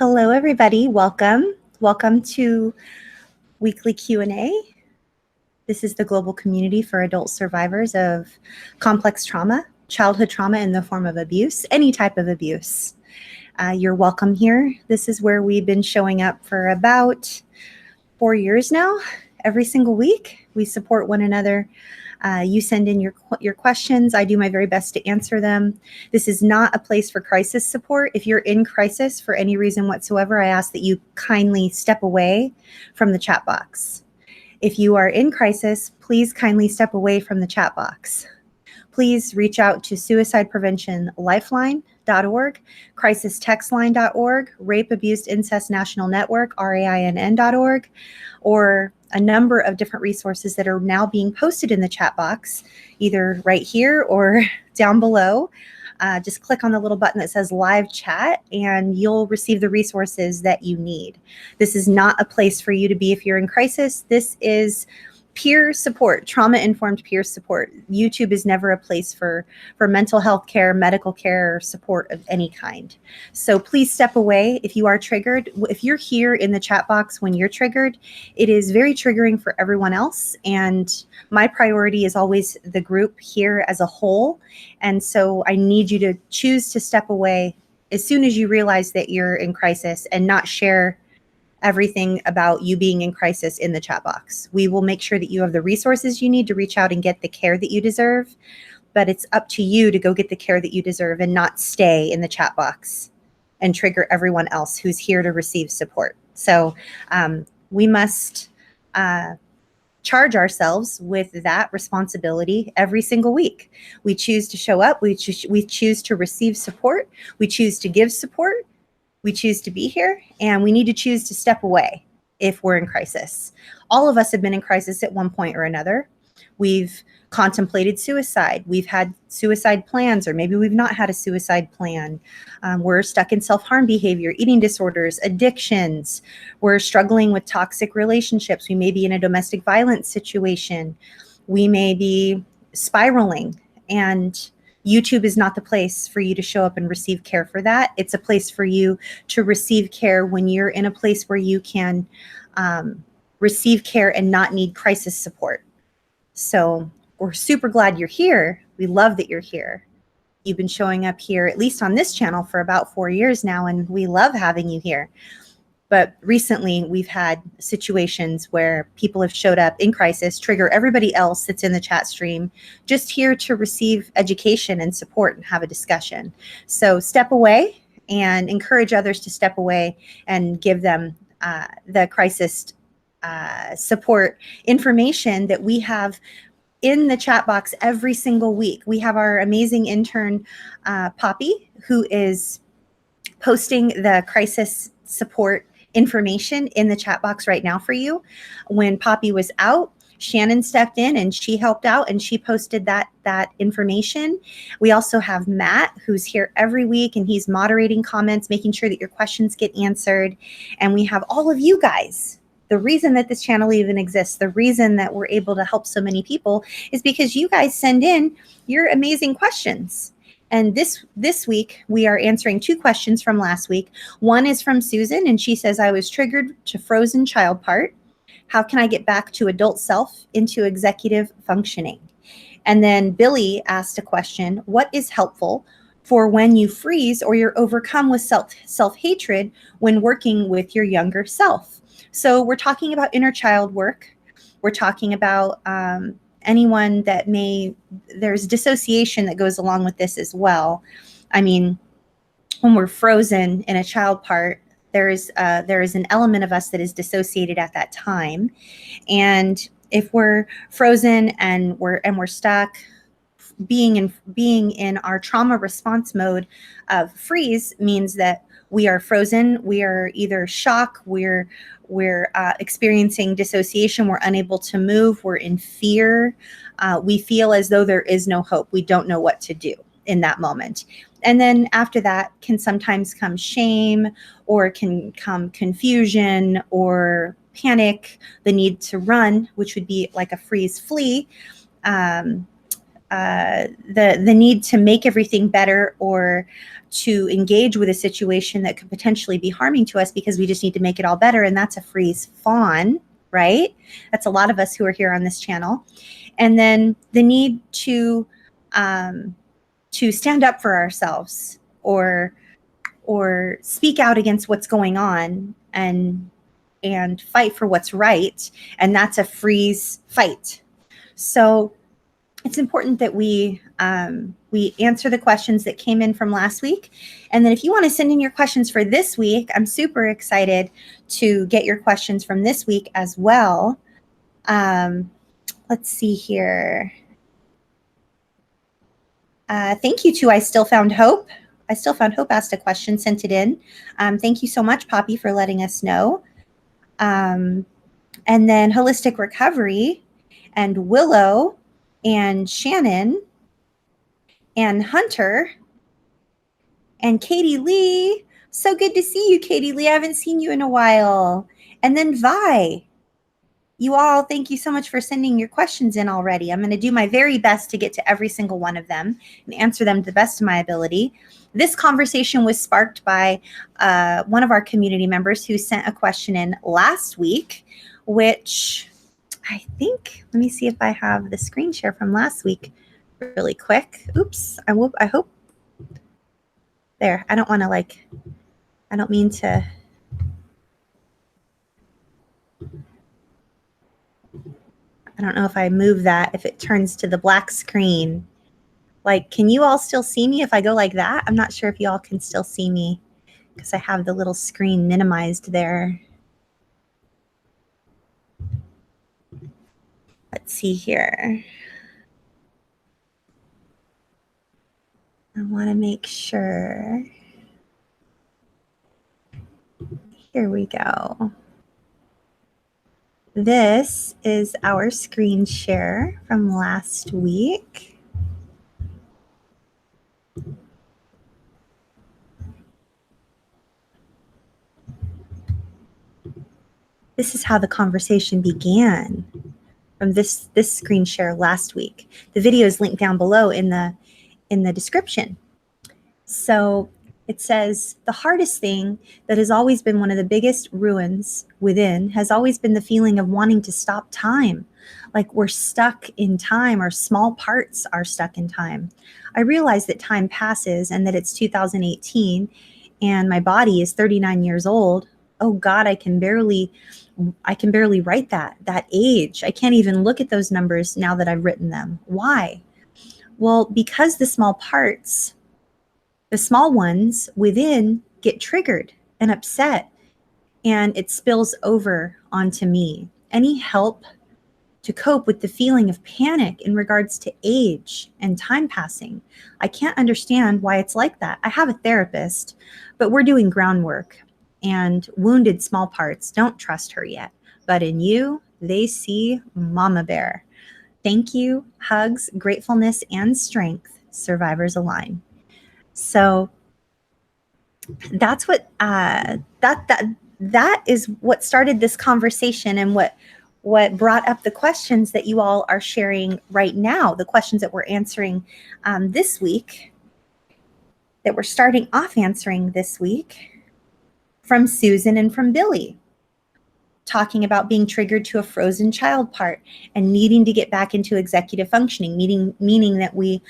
Hello, everybody. Welcome. Welcome to weekly Q&A. This is the global community for adult survivors of complex trauma, childhood trauma in the form of abuse, any type of abuse. You're welcome here. This is where we've been showing up for about 4 years now. Every single week, we support one another. You send in your questions. I do my very best to answer them. This is not a place for crisis support. If you're in crisis for any reason whatsoever, I ask that you kindly step away from the chat box. If you are in crisis, please kindly step away from the chat box. Please reach out to Suicide Prevention Lifeline.org, crisistextline.org, Rape Abused Incest National Network, RAINN.org, or a number of different resources that are now being posted in the chat box, either right here or down below. Just click on the little button that says live chat and you'll receive the resources that you need. This is not a place for you to be if you're in crisis. This is peer support, trauma-informed peer support. YouTube is never a place for mental health care, medical care, or support of any kind. So please step away if you are triggered. If you're here in the chat box when you're triggered, it is very triggering for everyone else. And my priority is always the group here as a whole. And so I need you to choose to step away as soon as you realize that you're in crisis and not share everything about you being in crisis in the chat box. We will make sure that you have the resources you need to reach out and get the care that you deserve, but it's up to you to go get the care that you deserve and not stay in the chat box and trigger everyone else who's here to receive support. So we must charge ourselves with that responsibility every single week. We choose to show up, we choose to receive support, we choose to give support, we choose to be here, and we need to choose to step away if we're in crisis. All of us have been in crisis at one point or another. We've contemplated suicide. We've had suicide plans, or maybe we've not had a suicide plan. We're stuck in self-harm behavior, eating disorders, addictions. We're struggling with toxic relationships. We may be in a domestic violence situation. We may be spiraling, and YouTube is not the place for you to show up and receive care for that. It's a place for you to receive care when you're in a place where you can receive care and not need crisis support. So we're super glad you're here. We love that you're here. You've been showing up here, at least on this channel, for about 4 years now, and we love having you here. But recently, we've had situations where people have showed up in crisis, trigger everybody else that's in the chat stream, just here to receive education and support and have a discussion. So step away and encourage others to step away and give them the crisis support information that we have in the chat box every single week. We have our amazing intern, Poppy, who is posting the crisis support information in the chat box right now for you. When Poppy was out, Shannon stepped in and she helped out and she posted that information. We also have Matt, who's here every week, and he's moderating comments, making sure that your questions get answered. And we have all of you guys. The reason that this channel even exists, the reason that we're able to help so many people is because you guys send in your amazing questions. And this week, we are answering 2 questions from last week. One is from Susan, and she says, I was triggered to frozen child part. How can I get back to adult self into executive functioning? And then Billy asked a question, what is helpful for when you freeze or you're overcome with self-hatred when working with your younger self? So we're talking about inner child work. We're talking about anyone that there's dissociation that goes along with this as well. I mean, when we're frozen in a child part, there is an element of us that is dissociated at that time. And if we're frozen and we're stuck, being in our trauma response mode of freeze means that we are frozen. We are either shock, we're experiencing dissociation, we're unable to move, we're in fear. We feel as though there is no hope. We don't know what to do in that moment. And then after that can sometimes come shame, or can come confusion or panic, the need to run, which would be like a freeze flee. the need to make everything better or to engage with a situation that could potentially be harming to us because we just need to make it all better. And that's a freeze fawn, right? That's a lot of us who are here on this channel. And then the need to stand up for ourselves or speak out against what's going on and fight for what's right. And that's a freeze fight. So it's important that we answer the questions that came in from last week. And then if you want to send in your questions for this week, I'm super excited to get your questions from this week as well. Let's see here. Thank you to I Still Found Hope. I Still Found Hope asked a question, sent it in. Thank you so much, Poppy, for letting us know. And then Holistic Recovery and Willow and Shannon and Hunter and Katie Lee. So good to see you, Katie Lee. I haven't seen you in a while. And then Vi. You all, thank you so much for sending your questions in already. I'm going to do my very best to get to every single one of them and answer them to the best of my ability. This conversation was sparked by one of our community members who sent a question in last week, which I think, let me see if I have the screen share from last week really quick. Oops, I hope. There, I don't want to I don't mean to. I don't know if I move that, if it turns to the black screen. Can you all still see me if I go like that? I'm not sure if you all can still see me because I have the little screen minimized there. Let's see here. I want to make sure. Here we go. This is our screen share from last week. This is how the conversation began from this screen share last week. The video is linked down below in the description. So it says, the hardest thing that has always been one of the biggest ruins within has always been the feeling of wanting to stop time. Like we're stuck in time, or small parts are stuck in time. I realize that time passes and that it's 2018 and my body is 39 years old. Oh God, I can barely write that age. I can't even look at those numbers now that I've written them. Why? Well, because the small parts, the small ones within, get triggered and upset, and it spills over onto me. Any help to cope with the feeling of panic in regards to age and time passing? I can't understand why it's like that. I have a therapist, but we're doing groundwork, and wounded small parts don't trust her yet. But in you, they see Mama Bear. Thank you, hugs, gratefulness, and strength. Survivors align. So that's what that is what started this conversation, and what brought up the questions that you all are sharing right now, the questions that we're answering this week, that we're starting off answering this week, from Susan and from Billy, talking about being triggered to a frozen child part and needing to get back into executive functioning, meaning that we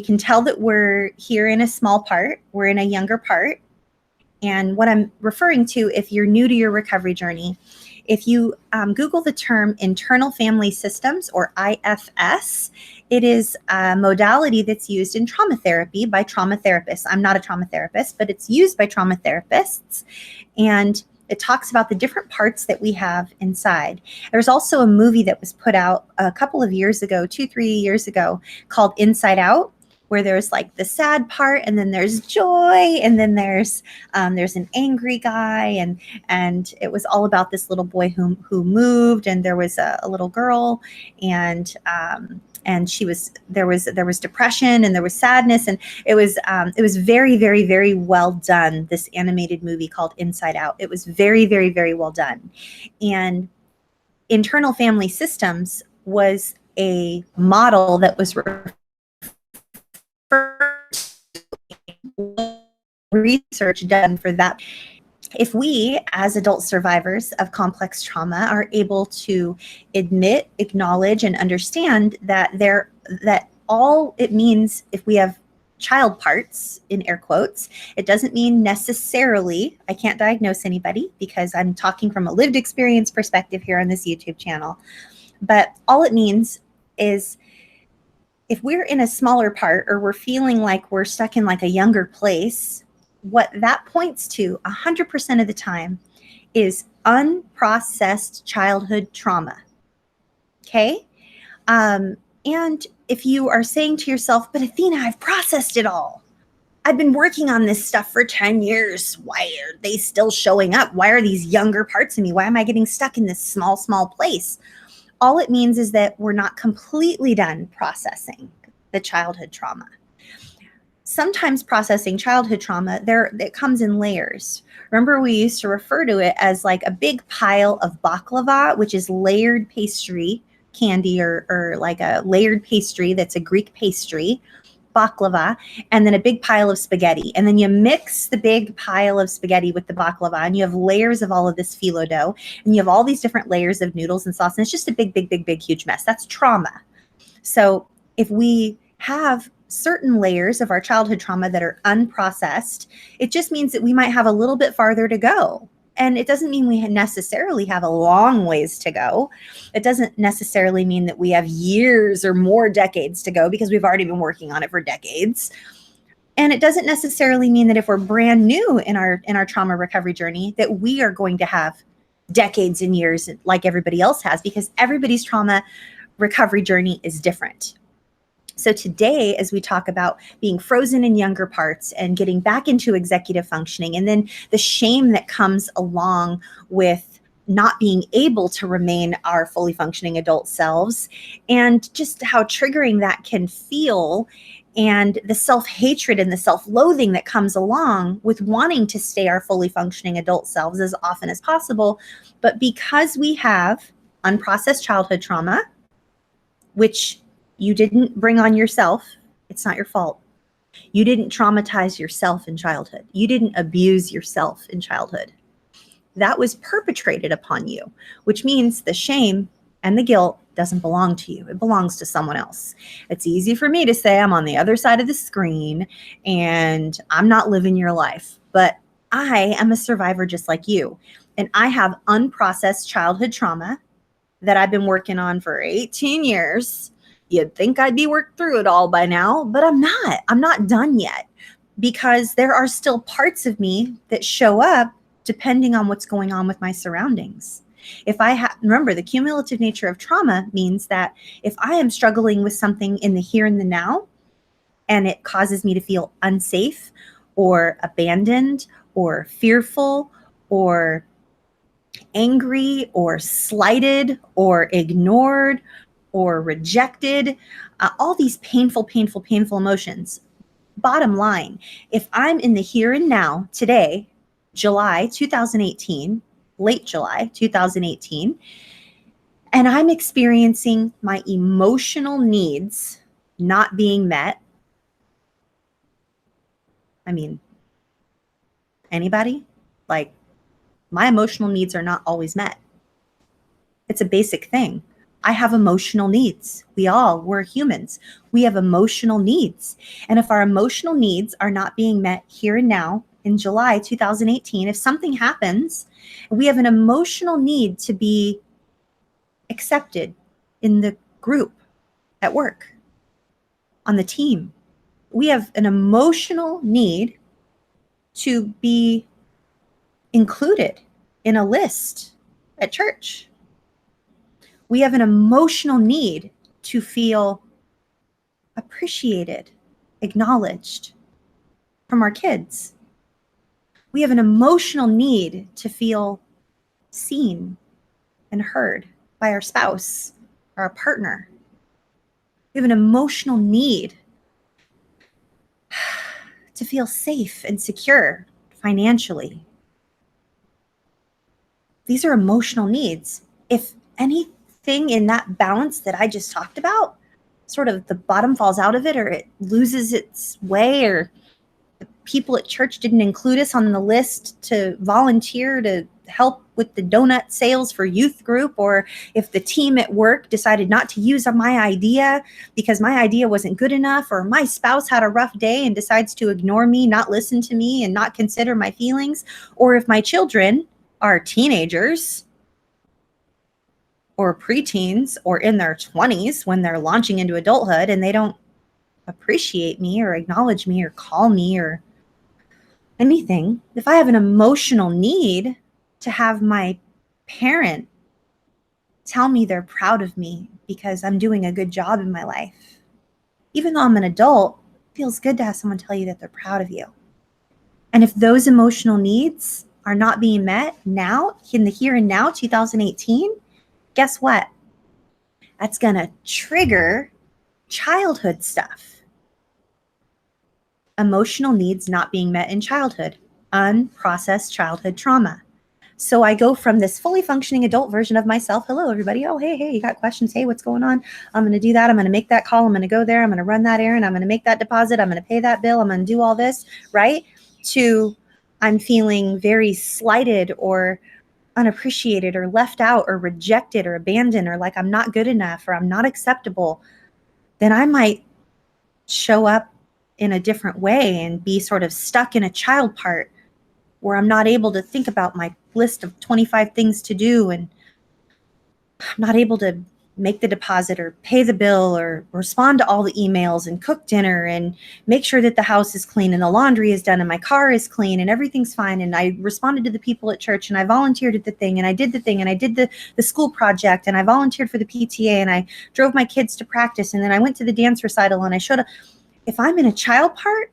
can tell that we're here in a small part, we're in a younger part. And what I'm referring to, if you're new to your recovery journey, if you Google the term internal family systems, or IFS, it is a modality that's used in trauma therapy by trauma therapists. I'm not a trauma therapist, but it's used by trauma therapists. And it talks about the different parts that we have inside. There's also a movie that was put out a couple of years ago, 2-3 years ago, called Inside Out, where there's the sad part, and then there's joy, and then there's an angry guy, and it was all about this little boy who moved, and there was a little girl, and there was depression, and there was sadness, and it was very, very, very well done. This animated movie called Inside Out. It was very, very, very well done. And internal family systems was a model that was research done for that. If we, as adult survivors of complex trauma, are able to admit, acknowledge, and understand that all it means, if we have child parts, in air quotes, it doesn't mean necessarily, I can't diagnose anybody because I'm talking from a lived experience perspective here on this YouTube channel, but all it means is if we're in a smaller part or we're feeling like we're stuck in like a younger place, what that points to 100% of the time is unprocessed childhood trauma. Okay? And if you are saying to yourself, but Athena, I've processed it all. I've been working on this stuff for 10 years. Why are they still showing up? Why are these younger parts of me? Why am I getting stuck in this small place? All it means is that we're not completely done processing the childhood trauma. Sometimes processing childhood trauma, it comes in layers. Remember, we used to refer to it as like a big pile of baklava, which is layered pastry candy, or like a layered pastry that's a Greek pastry, baklava, and then a big pile of spaghetti. And then you mix the big pile of spaghetti with the baklava, and you have layers of all of this phyllo dough, and you have all these different layers of noodles and sauce, and it's just a big, huge mess. That's trauma. So if we have certain layers of our childhood trauma that are unprocessed, it just means that we might have a little bit farther to go. And it doesn't mean we necessarily have a long ways to go. It doesn't necessarily mean that we have years or more decades to go, because we've already been working on it for decades. And it doesn't necessarily mean that if we're brand new in our trauma recovery journey, that we are going to have decades and years like everybody else has, because everybody's trauma recovery journey is different. So today, as we talk about being frozen in younger parts and getting back into executive functioning, and then the shame that comes along with not being able to remain our fully functioning adult selves, and just how triggering that can feel, and the self-hatred and the self-loathing that comes along with wanting to stay our fully functioning adult selves as often as possible. But because we have unprocessed childhood trauma, which you didn't bring on yourself, it's not your fault. You didn't traumatize yourself in childhood. You didn't abuse yourself in childhood. That was perpetrated upon you, which means the shame and the guilt doesn't belong to you. It belongs to someone else. It's easy for me to say I'm on the other side of the screen and I'm not living your life, but I am a survivor just like you. And I have unprocessed childhood trauma that I've been working on for 18 years. You'd think I'd be worked through it all by now, but I'm not. I'm not done yet, because there are still parts of me that show up depending on what's going on with my surroundings. If remember, the cumulative nature of trauma means that if I am struggling with something in the here and the now, and it causes me to feel unsafe or abandoned or fearful or angry or slighted or ignored or rejected, all these painful emotions. Bottom line, if I'm in the here and now today, July 2018, late July 2018, and I'm experiencing my emotional needs not being met, I mean, anybody? Like, my emotional needs are not always met. It's a basic thing. I have emotional needs. We're humans. We have emotional needs. And if our emotional needs are not being met here and now in July 2018, if something happens, we have an emotional need to be accepted in the group, at work, on the team. We have an emotional need to be included in a list at church. We have an emotional need to feel appreciated, acknowledged from our kids. We have an emotional need to feel seen and heard by our spouse or our partner. We have an emotional need to feel safe and secure financially. These are emotional needs. If anything thing in that balance that I just talked about, sort of the bottom falls out of it, or it loses its way, or people at church didn't include us on the list to volunteer to help with the donut sales for youth group, or if the team at work decided not to use my idea because my idea wasn't good enough, or my spouse had a rough day and decides to ignore me, not listen to me, and not consider my feelings, or if my children are teenagers or preteens or in their 20s when they're launching into adulthood and they don't appreciate me or acknowledge me or call me or anything. If I have an emotional need to have my parent tell me they're proud of me because I'm doing a good job in my life, even though I'm an adult, it feels good to have someone tell you that they're proud of you. And if those emotional needs are not being met now, in the here and now, 2018, guess what? That's going to trigger childhood stuff. Emotional needs not being met in childhood, unprocessed childhood trauma. So I go from this fully functioning adult version of myself. Hello, everybody. Oh, hey, you got questions? Hey, what's going on? I'm going to do that. I'm going to make that call. I'm going to go there. I'm going to run that errand. I'm going to make that deposit. I'm going to pay that bill. I'm going to do all this, right? To I'm feeling very slighted or unappreciated or left out or rejected or abandoned or like I'm not good enough or I'm not acceptable. Then I might show up in a different way and be sort of stuck in a child part where I'm not able to think about my list of 25 things to do, and I'm not able to make the deposit or pay the bill or respond to all the emails and cook dinner and make sure that the house is clean and the laundry is done and my car is clean and everything's fine. And I responded to the people at church and I volunteered at the thing and I did the thing and I did the school project and I volunteered for the PTA and I drove my kids to practice and then I went to the dance recital and I showed up. If I'm in a child part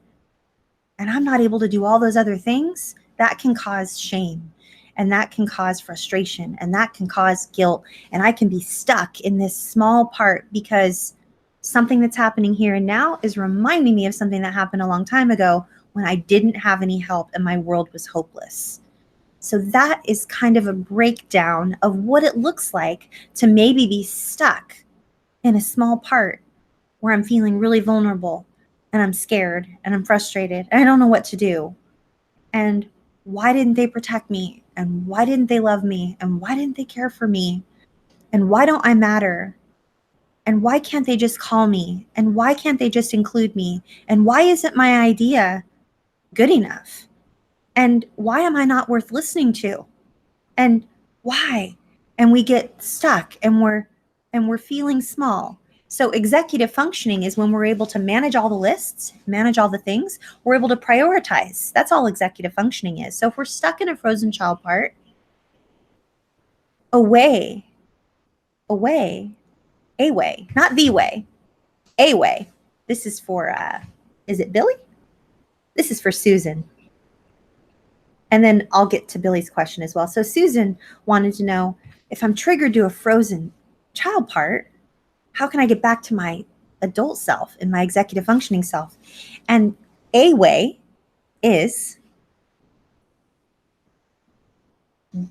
and I'm not able to do all those other things, that can cause shame and that can cause frustration and that can cause guilt. And I can be stuck in this small part because something that's happening here and now is reminding me of something that happened a long time ago when I didn't have any help and my world was hopeless. So that is kind of a breakdown of what it looks like to maybe be stuck in a small part where I'm feeling really vulnerable and I'm scared and I'm frustrated and I don't know what to do. And why didn't they protect me? And why didn't they love me? And why didn't they care for me? And why don't I matter? And why can't they just call me? And why can't they just include me? And why isn't my idea good enough? And why am I not worth listening to? And why? And we get stuck and we're feeling small. So executive functioning is when we're able to manage all the lists, manage all the things, we're able to prioritize. That's all executive functioning is. So if we're stuck in a frozen child part, away, not the way, a way. This is for, is it Billy? This is for Susan. And then I'll get to Billy's question as well. So Susan wanted to know, if I'm triggered to a frozen child part, how can I get back to my adult self and my executive functioning self? And a way is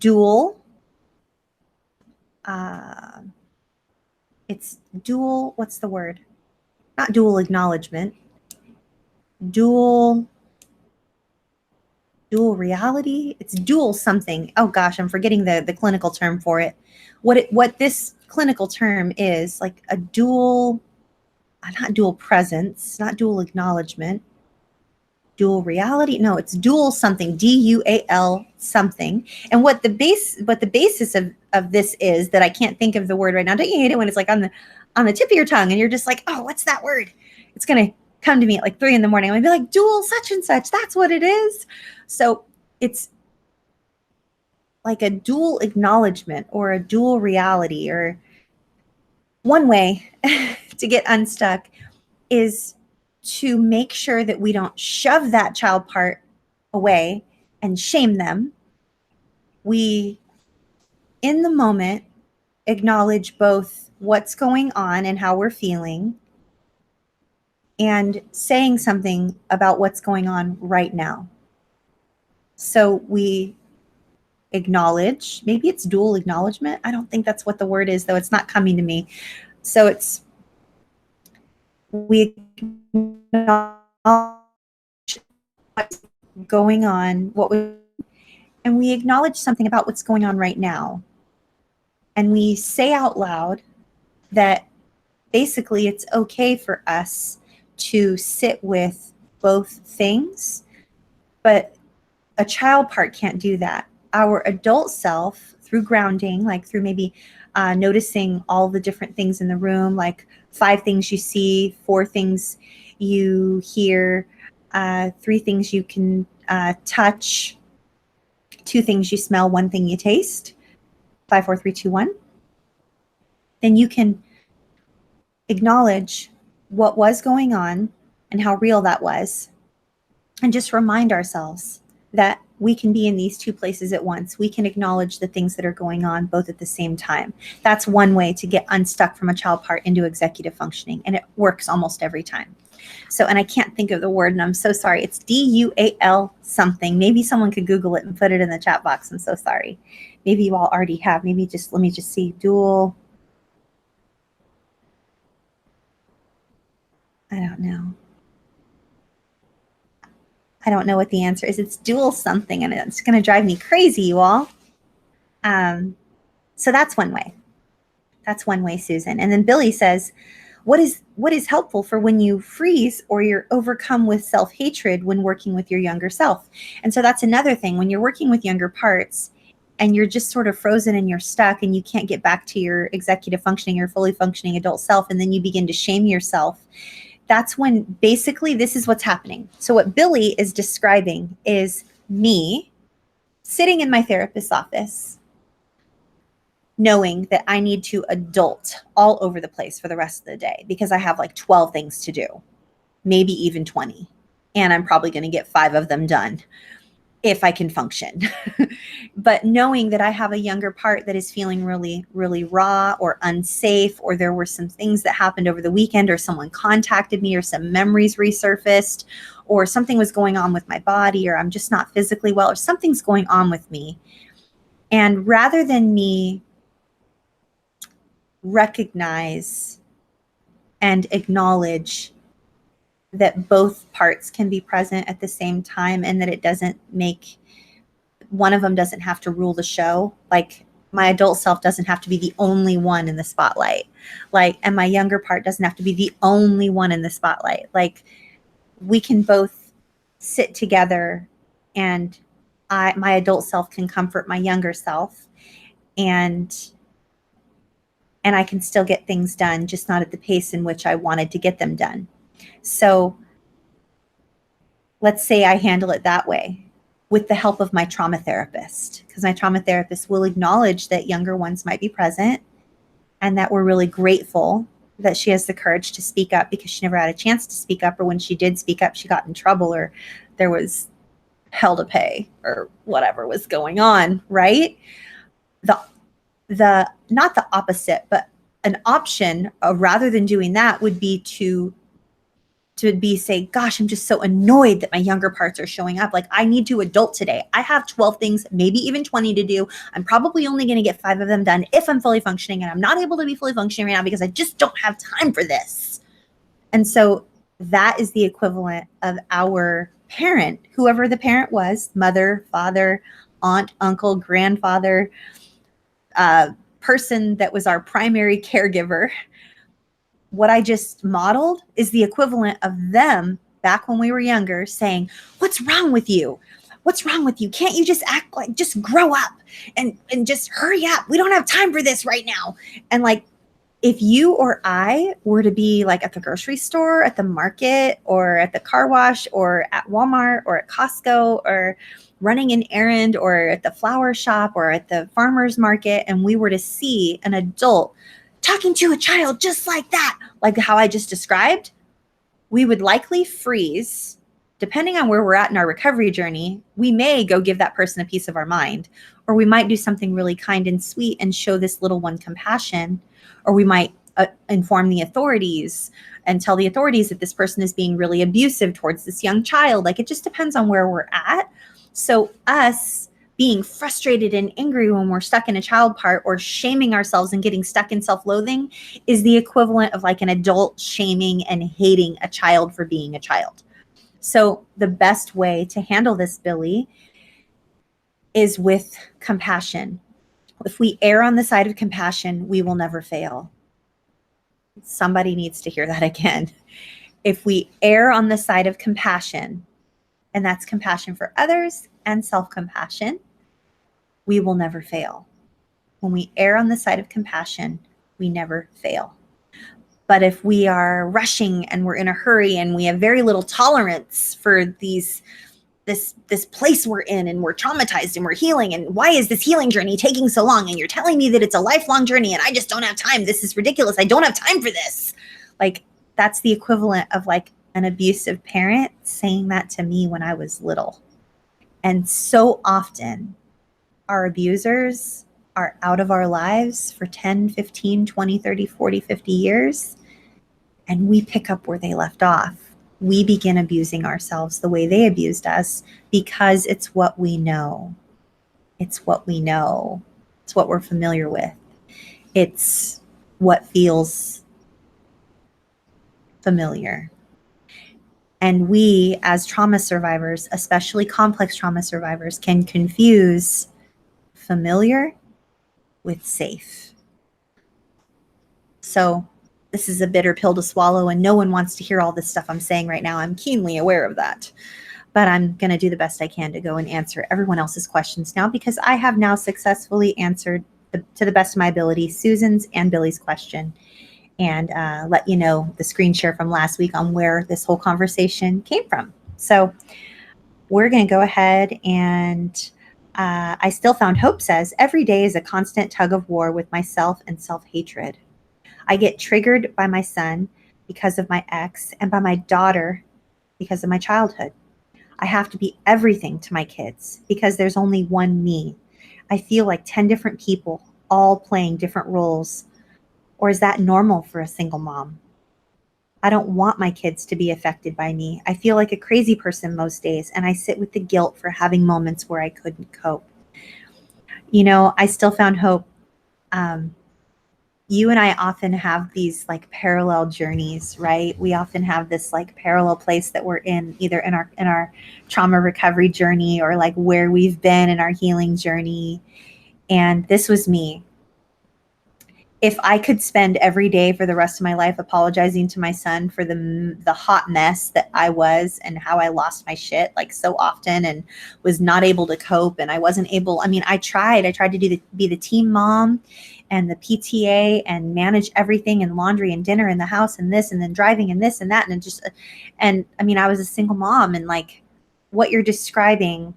dual. It's dual. What's the word? Not dual acknowledgement. Dual reality. It's dual something. Oh gosh, I'm forgetting the clinical term for it. What this clinical term is, like a dual, not dual presence, not dual acknowledgement, dual reality. No, it's dual something, DUAL something. And what the basis of this is, that I can't think of the word right now. Don't you hate it when it's like on the tip of your tongue and you're just like, oh, what's that word? It's going to come to me at like 3 a.m. I'm going to be like, dual such and such. That's what it is. So it's like a dual acknowledgement or a dual reality. Or one way to get unstuck is to make sure that we don't shove that child part away and shame them. We, in the moment, acknowledge both what's going on and how we're feeling, and saying something about what's going on right now. So we acknowledge, maybe it's dual acknowledgement. I don't think that's what the word is, though. It's not coming to me. So it's, we acknowledge what's going on, and we acknowledge something about what's going on right now. And we say out loud that basically it's okay for us to sit with both things, but a child part can't do that. Our adult self, through grounding, like through maybe noticing all the different things in the room, like 5 things you see, 4 things you hear, 3 things you can touch, 2 things you smell, 1 thing you taste, 5, 4, 3, 2, 1. Then you can acknowledge what was going on and how real that was, and just remind ourselves that we can be in these 2 places at once. We can acknowledge the things that are going on both at the same time. That's one way to get unstuck from a child part into executive functioning, and it works almost every time. So, and I can't think of the word, and I'm so sorry. It's DUAL something. Maybe someone could Google it and put it in the chat box. I'm so sorry. Maybe you all already have. Maybe just, let me just see. Dual. I don't know. I don't know what the answer is. It's dual something, and it's going to drive me crazy, you all. So that's one way. That's one way, Susan. And then Billy says, what is helpful for when you freeze or you're overcome with self-hatred when working with your younger self? And so that's another thing. When you're working with younger parts and you're just sort of frozen and you're stuck and you can't get back to your executive functioning, your fully functioning adult self, and then you begin to shame yourself, that's when basically this is what's happening. So what Billy is describing is me sitting in my therapist's office, knowing that I need to adult all over the place for the rest of the day because I have like 12 things to do, maybe even 20. And I'm probably going to get 5 of them done if I can function. But knowing that I have a younger part that is feeling really, really raw or unsafe, or there were some things that happened over the weekend, or someone contacted me, or some memories resurfaced, or something was going on with my body, or I'm just not physically well, or something's going on with me. And rather than me recognize and acknowledge that both parts can be present at the same time, and that it doesn't make, one of them doesn't have to rule the show. Like my adult self doesn't have to be the only one in the spotlight. Like, and my younger part doesn't have to be the only one in the spotlight. Like we can both sit together, and my adult self can comfort my younger self, and I can still get things done, just not at the pace in which I wanted to get them done. So let's say I handle it that way with the help of my trauma therapist, because my trauma therapist will acknowledge that younger ones might be present and that we're really grateful that she has the courage to speak up, because she never had a chance to speak up, or when she did speak up, she got in trouble, or there was hell to pay, or whatever was going on, right? The not the opposite, but an option rather than doing that would be to say, gosh, I'm just so annoyed that my younger parts are showing up. Like I need to adult today. I have 12 things, maybe even 20 to do. I'm probably only going to get 5 of them done if I'm fully functioning, and I'm not able to be fully functioning right now because I just don't have time for this. And so that is the equivalent of our parent, whoever the parent was, mother, father, aunt, uncle, grandfather, person that was our primary caregiver. What I just modeled is the equivalent of them back when we were younger saying, what's wrong with you? What's wrong with you? Can't you just act like, just grow up and just hurry up? We don't have time for this right now. And like, if you or I were to be like at the grocery store, at the market, or at the car wash, or at Walmart, or at Costco, or running an errand, or at the flower shop, or at the farmer's market, and we were to see an adult talking to a child just like that, like how I just described, we would likely freeze. Depending on where we're at in our recovery journey, we may go give that person a piece of our mind, or we might do something really kind and sweet and show this little one compassion, or we might inform the authorities and tell the authorities that this person is being really abusive towards this young child. Like it just depends on where we're at. So us being frustrated and angry when we're stuck in a child part, or shaming ourselves and getting stuck in self-loathing, is the equivalent of like an adult shaming and hating a child for being a child. So the best way to handle this, Billy, is with compassion. If we err on the side of compassion, we will never fail. Somebody needs to hear that again. If we err on the side of compassion, and that's compassion for others and self-compassion, we will never fail. When we err on the side of compassion, we never fail. But if we are rushing and we're in a hurry and we have very little tolerance for this place we're in, and we're traumatized and we're healing, and why is this healing journey taking so long? And you're telling me that it's a lifelong journey and I just don't have time. This is ridiculous. I don't have time for this. Like, that's the equivalent of like an abusive parent saying that to me when I was little. And so often our abusers are out of our lives for 10, 15, 20, 30, 40, 50 years. And we pick up where they left off. We begin abusing ourselves the way they abused us because it's what we know. It's what we know. It's what we're familiar with. It's what feels familiar. And we, as trauma survivors, especially complex trauma survivors, can confuse familiar with safe. So this is a bitter pill to swallow, and no one wants to hear all this stuff I'm saying right now. I'm keenly aware of that. But I'm going to do the best I can to go and answer everyone else's questions now, because I have now successfully answered, to the best of my ability, Susan's and Billy's question, and let you know the screen share from last week on where this whole conversation came from. So we're going to go ahead and I still found hope says, every day is a constant tug of war with myself and self-hatred. I get triggered by my son because of my ex, and by my daughter because of my childhood. I have to be everything to my kids because there's only one me. I feel like 10 different people all playing different roles. Or is that normal for a single mom? I don't want my kids to be affected by me. I feel like a crazy person most days, and I sit with the guilt for having moments where I couldn't cope. You know, I still found hope. You and I often have these like parallel journeys, right? We often have this like parallel place that we're in, either in our trauma recovery journey, or like where we've been in our healing journey. And this was me. If I could spend every day for the rest of my life apologizing to my son for the hot mess that I was, and how I lost my shit like so often and was not able to cope, and I wasn't able, I mean, I tried to be the team mom and the PTA and manage everything, and laundry and dinner in the house and this, and then driving and this and that. And I mean, I was a single mom, and like what you're describing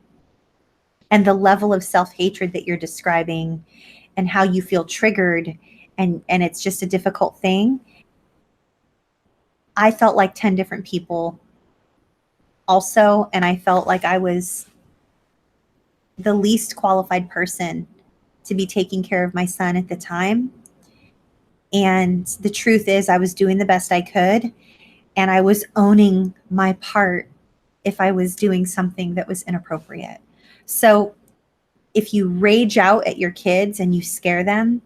and the level of self-hatred that you're describing and how you feel triggered, and it's just a difficult thing. I felt like 10 different people also, and I felt like I was the least qualified person to be taking care of my son at the time. And the truth is, I was doing the best I could, and I was owning my part if I was doing something that was inappropriate. So if you rage out at your kids and you scare them,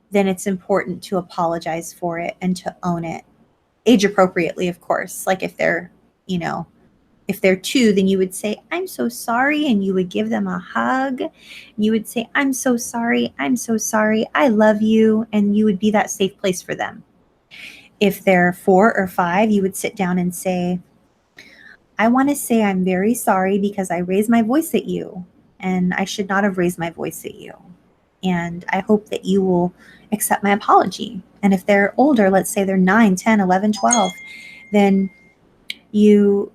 then it's important to apologize for it and to own it, age appropriately, of course. Like if they're, you know, if they're 2, then you would say, I'm so sorry. And you would give them a hug. You would say, I'm so sorry. I'm so sorry. I love you. And you would be that safe place for them. If they're 4 or 5, you would sit down and say, I want to say I'm very sorry because I raised my voice at you, and I should not have raised my voice at you. And I hope that you will accept my apology. And if they're older, let's say they're 9, 10, 11, 12, then you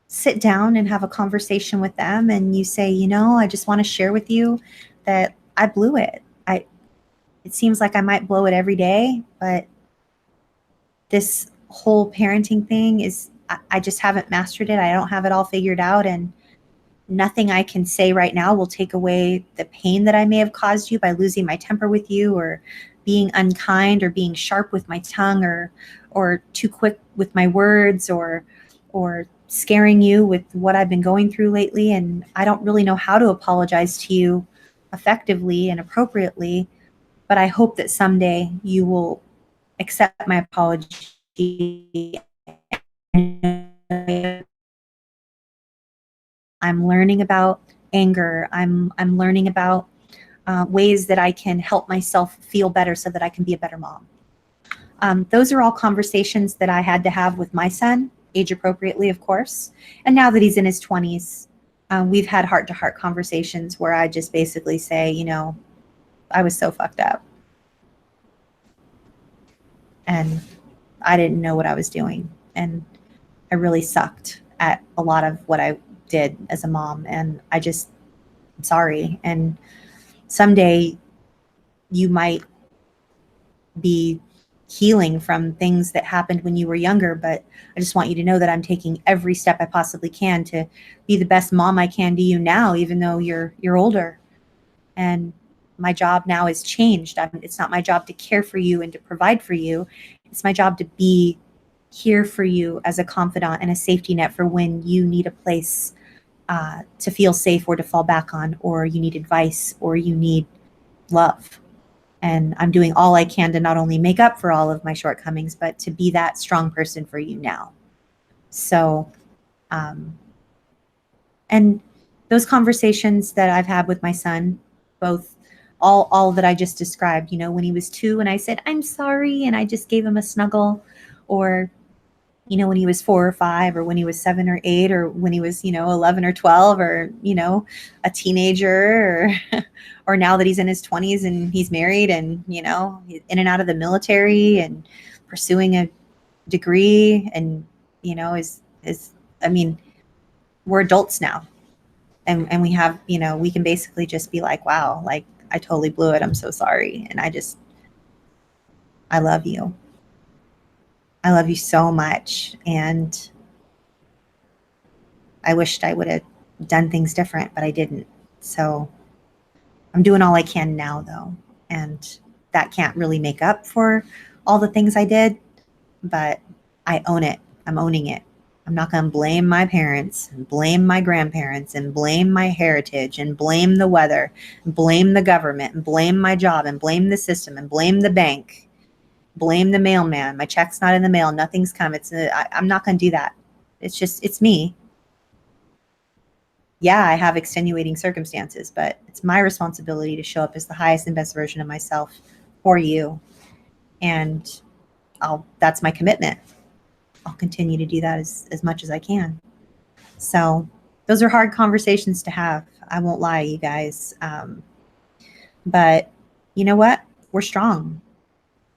sit down and have a conversation with them, and you say, you know, I just want to share with you that I blew it. It seems like I might blow it every day, but this whole parenting thing is, I just haven't mastered it. I don't have it all figured out, and nothing I can say right now will take away the pain that I may have caused you by losing my temper with you, or being unkind, or being sharp with my tongue, or too quick with my words, or scaring you with what I've been going through lately, and I don't really know how to apologize to you effectively and appropriately, but I hope that someday you will accept my apology. I'm learning about anger. I'm learning about ways that I can help myself feel better so that I can be a better mom. Those are all conversations that I had to have with my son, age appropriately, of course. And now that he's in his 20s, we've had heart-to-heart conversations where I just basically say, you know, I was so fucked up. And I didn't know what I was doing. And I really sucked at a lot of what I did as a mom. And I'm sorry. And someday you might be healing from things that happened when you were younger, but I just want you to know that I'm taking every step I possibly can to be the best mom I can to you now, even though you're older. And my job now has changed. It's not my job to care for you and to provide for you. It's my job to be here for you as a confidant and a safety net for when you need a place to feel safe or to fall back on, or you need advice, or you need love. And I'm doing all I can to not only make up for all of my shortcomings, but to be that strong person for you now. So, and those conversations that I've had with my son, both all that I just described, you know, when he was 2 and I said, I'm sorry, and I just gave him a snuggle, or, you know, when he was 4 or 5, or when he was 7 or 8, or when he was, you know, 11 or 12, or, you know, a teenager, or, or now that he's in his 20s and he's married and, you know, he's in and out of the military and pursuing a degree and, you know, I mean, we're adults now. And we have, you know, we can basically just be like, wow, like I totally blew it. I'm so sorry. And I love you. I love you so much. And I wished I would have done things different, but I didn't. So I'm doing all I can now, though. And that can't really make up for all the things I did, but I own it. I'm owning it. I'm not going to blame my parents and blame my grandparents and blame my heritage and blame the weather and blame the government and blame my job and blame the system and blame the bank, blame the mailman. My check's not in the mail. Nothing's come. I'm not going to do that. It's me. Yeah, I have extenuating circumstances, but it's my responsibility to show up as the highest and best version of myself for you. And that's my commitment. I'll continue to do that as much as I can. So those are hard conversations to have. I won't lie, you guys. But you know what? We're strong.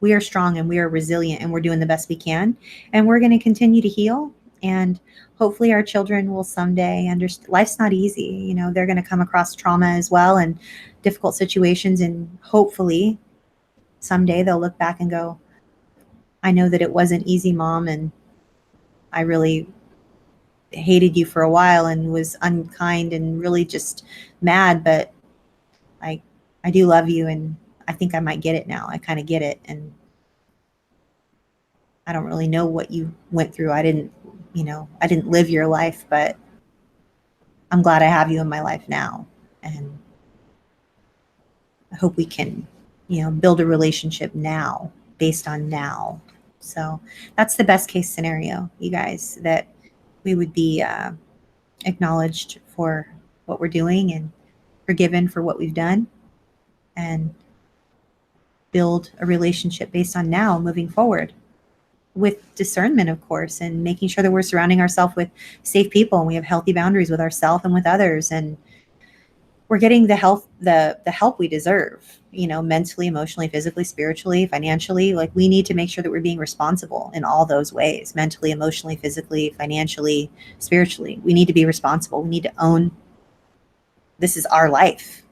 We are strong and we are resilient and we're doing the best we can. And we're going to continue to heal. And hopefully our children will someday understand life's not easy. You know, they're going to come across trauma as well and difficult situations. And hopefully someday they'll look back and go, I know that it wasn't easy, Mom. And I really hated you for a while and was unkind and really just mad, but I do love you, and I think I might get it now. I kind of get it, and I don't really know what you went through. I didn't live your life, but I'm glad I have you in my life now, and I hope we can, you know, build a relationship now based on now. So that's the best case scenario, you guys, that we would be acknowledged for what we're doing and forgiven for what we've done, and build a relationship based on now moving forward with discernment, of course, and making sure that we're surrounding ourselves with safe people and we have healthy boundaries with ourselves and with others, and we're getting the help we deserve, you know, mentally, emotionally, physically, spiritually, financially. Like, we need to make sure that we're being responsible in all those ways: mentally, emotionally, physically, financially, spiritually. We need to be responsible. We need to own this is our life.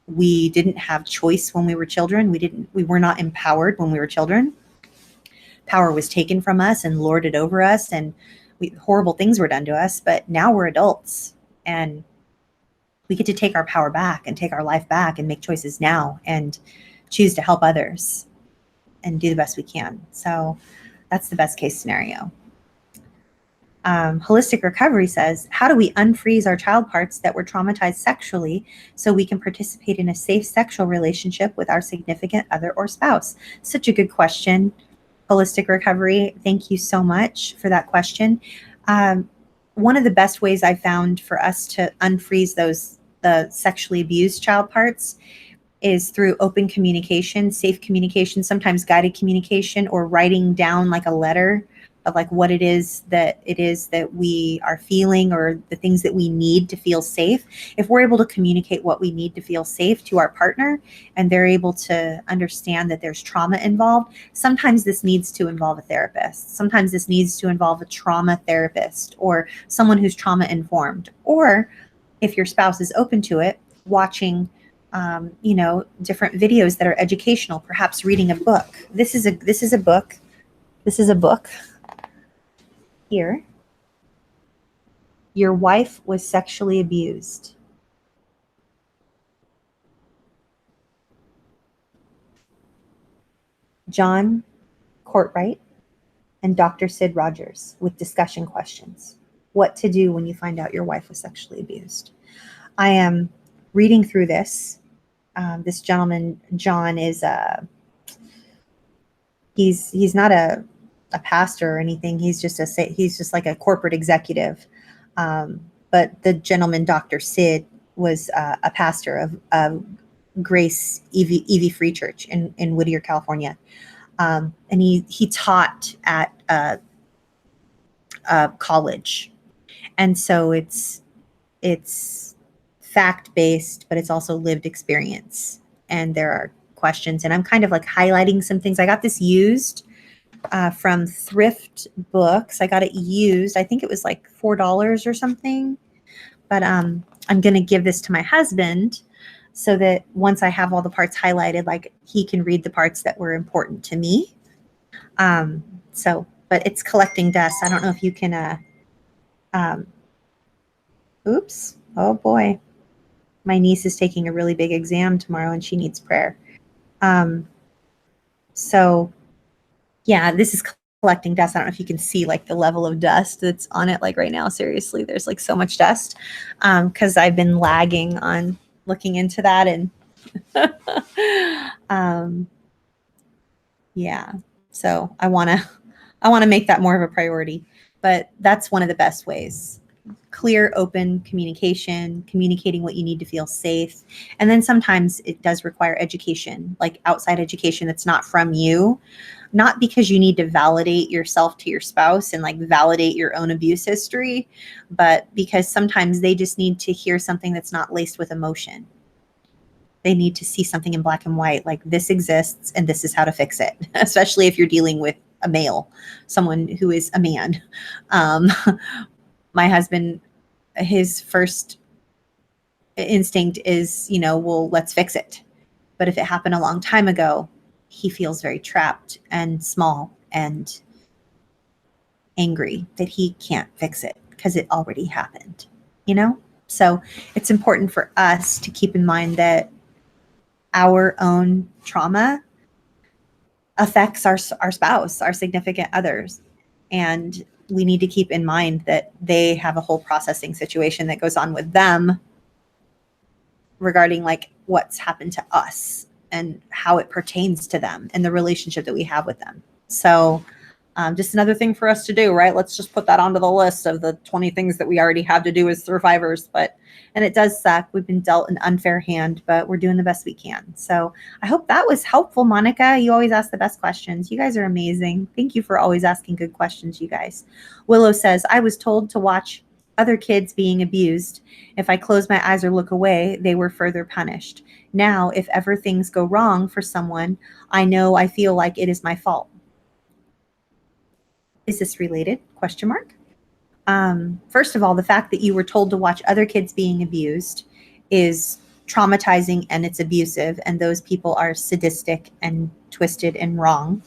We didn't have choice when we were children. We were not empowered when we were children. Power was taken from us and lorded over us, and horrible things were done to us. But now we're adults, and we get to take our power back and take our life back and make choices now and choose to help others and do the best we can. So that's the best case scenario. Holistic recovery says, how do we unfreeze our child parts that were traumatized sexually so we can participate in a safe sexual relationship with our significant other or spouse? Such a good question. Holistic recovery, thank you so much for that question. One of the best ways I found for us to unfreeze the sexually abused child parts is through open communication, safe communication, sometimes guided communication, or writing down like a letter of like what it is that we are feeling, or the things that we need to feel safe. If we're able to communicate what we need to feel safe to our partner, and they're able to understand that there's trauma involved, sometimes this needs to involve a therapist. Sometimes this needs to involve a trauma therapist or someone who's trauma informed. Or if your spouse is open to it, watching different videos that are educational, perhaps reading a book. This is a book. This is a book here. Your wife was sexually abused. John Courtwright and Dr. Sid Rogers, with discussion questions. What to do when you find out your wife was sexually abused. I am reading through this. This gentleman, John, is he's not a pastor or anything. He's just like a corporate executive. But the gentleman, Dr. Sid, was a pastor of Grace EV Free Church in Whittier, California. And he taught at college. And so it's fact-based, but it's also lived experience. And there are questions, and I'm kind of like highlighting some things. I got this used from Thrift Books. I got it used. I think it was like $4 or something. But I'm going to give this to my husband so that once I have all the parts highlighted, like he can read the parts that were important to me. But it's collecting dust. I don't know if you can, oops. Oh boy. My niece is taking a really big exam tomorrow and she needs prayer. So yeah, this is collecting dust. I don't know if you can see like the level of dust that's on it. Like right now, seriously, there's like so much dust because I've been lagging on looking into that. And yeah, so I want to make that more of a priority, but that's one of the best ways. Clear, open communication, communicating what you need to feel safe. And then sometimes it does require education, like outside education that's not from you, not because you need to validate yourself to your spouse and like validate your own abuse history, but because sometimes they just need to hear something that's not laced with emotion. They need to see something in black and white, like this exists and this is how to fix it, especially if you're dealing with a male, someone who is a man. My husband, his first instinct is, well, let's fix it. But if it happened a long time ago, he feels very trapped and small and angry that he can't fix it because it already happened, So it's important for us to keep in mind that our own trauma affects our spouse, our significant others. And we need to keep in mind that they have a whole processing situation that goes on with them regarding like what's happened to us and how it pertains to them and the relationship that we have with them. So just another thing for us to do, right? Let's just put that onto the list of the 20 things that we already have to do as survivors. And it does suck. We've been dealt an unfair hand, but we're doing the best we can. So I hope that was helpful, Monica. You always ask the best questions. You guys are amazing. Thank you for always asking good questions, you guys. Willow says, I was told to watch other kids being abused. If I close my eyes or look away, they were further punished. Now, if ever things go wrong for someone, I feel like it is my fault. Is this related? Question mark. First of all, the fact that you were told to watch other kids being abused is traumatizing and it's abusive, and those people are sadistic and twisted and wrong.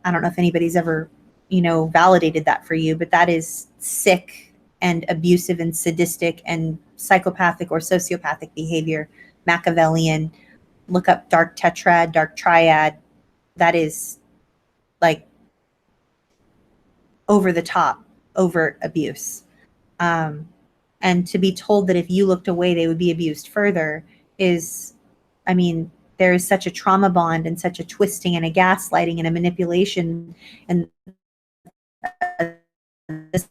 I don't know if anybody's ever, validated that for you, but that is sick and abusive and sadistic and psychopathic or sociopathic behavior, Machiavellian. Look up dark tetrad, dark triad. That is like over the top overt abuse. And to be told that if you looked away, they would be abused further is, I mean, there is such a trauma bond and such a twisting and a gaslighting and a manipulation and this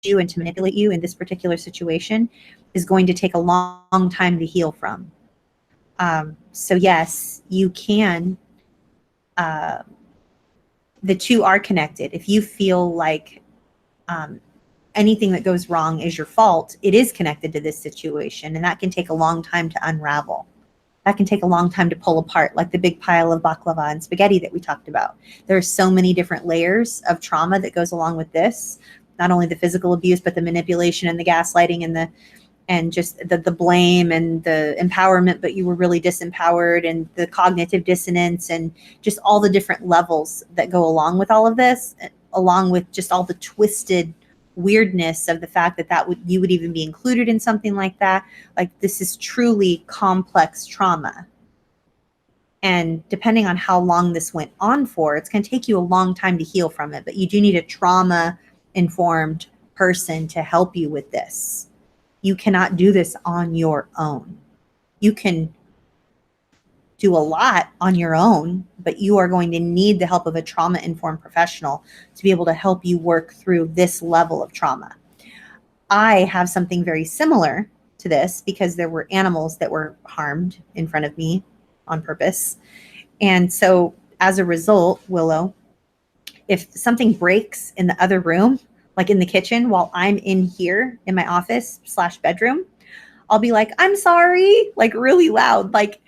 you and to manipulate you in this particular situation is going to take a long time to heal from. So yes, you can, the two are connected. If you feel like anything that goes wrong is your fault, it is connected to this situation, and that can take a long time to unravel. That can take a long time to pull apart, like the big pile of baklava and spaghetti that we talked about. There are so many different layers of trauma that goes along with this, not only the physical abuse, but the manipulation and the gaslighting and just the blame and the empowerment, but you were really disempowered, and the cognitive dissonance and just all the different levels that go along with all of this, along with just all the twisted weirdness of the fact that you would even be included in something like that. Like, this is truly complex trauma. And depending on how long this went on for, it's going to take you a long time to heal from it, but you do need a trauma-informed person to help you with this. You cannot do this on your own. You can do a lot on your own, but you are going to need the help of a trauma-informed professional to be able to help you work through this level of trauma. I have something very similar to this because there were animals that were harmed in front of me on purpose. And so as a result, Willow, if something breaks in the other room, like in the kitchen while I'm in here in my office / bedroom, I'll be like, I'm sorry, like really loud. Like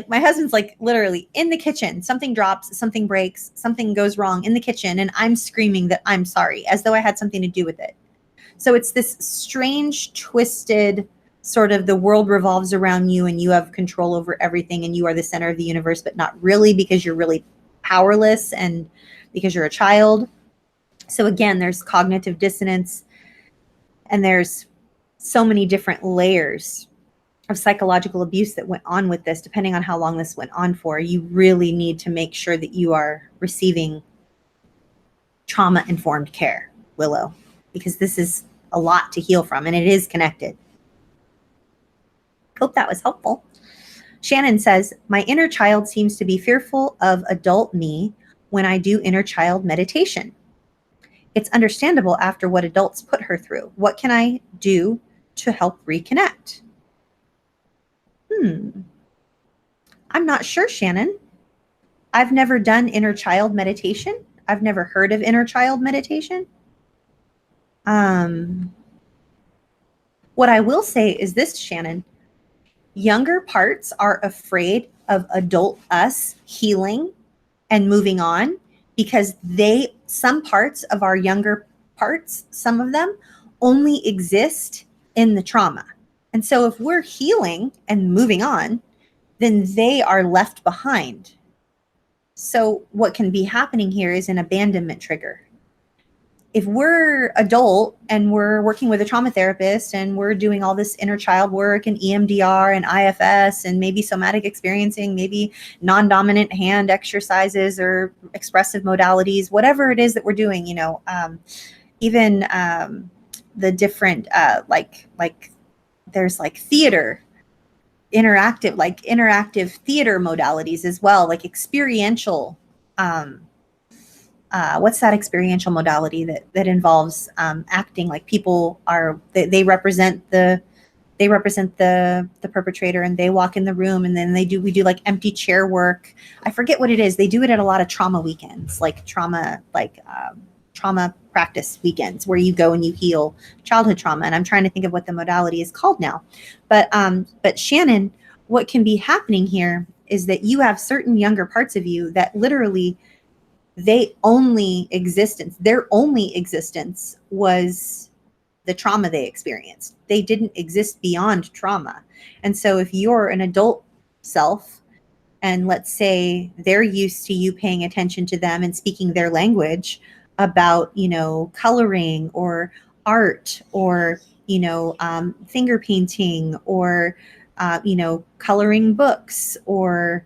my husband's like literally in the kitchen, something drops, something breaks, something goes wrong in the kitchen, and I'm screaming that I'm sorry as though I had something to do with it. So it's this strange, twisted sort of, the world revolves around you and you have control over everything and you are the center of the universe, but not really, because you're really powerless and because you're a child. So again, there's cognitive dissonance, and there's so many different layers of psychological abuse that went on with this. Depending on how long this went on for, you really need to make sure that you are receiving trauma-informed care, Willow, because this is a lot to heal from, and it is connected. Hope that was helpful. Shannon says, my inner child seems to be fearful of adult me when I do inner child meditation. It's understandable after what adults put her through. What can I do to help reconnect? I'm not sure, Shannon. I've never done inner child meditation. I've never heard of inner child meditation. What I will say is this, Shannon. Younger parts are afraid of adult us healing and moving on because some parts of our younger parts, some of them only exist in the trauma. And so if we're healing and moving on, then they are left behind. So what can be happening here is an abandonment trigger. If we're adult and we're working with a trauma therapist and we're doing all this inner child work and EMDR and IFS and maybe somatic experiencing, maybe non-dominant hand exercises or expressive modalities, whatever it is that we're doing, even the different, like there's like theater, interactive theater modalities as well, like experiential, what's that experiential modality that involves acting? Like people they represent the perpetrator and they walk in the room, and then we do like empty chair work. I forget what it is. They do it at a lot of trauma weekends, like trauma practice weekends where you go and you heal childhood trauma. And I'm trying to think of what the modality is called now. But Shannon, what can be happening here is that you have certain younger parts of you that literally their only existence was the trauma they experienced. They didn't exist beyond trauma. And so if you're an adult self, and let's say they're used to you paying attention to them and speaking their language about, coloring or art or, finger painting or, coloring books or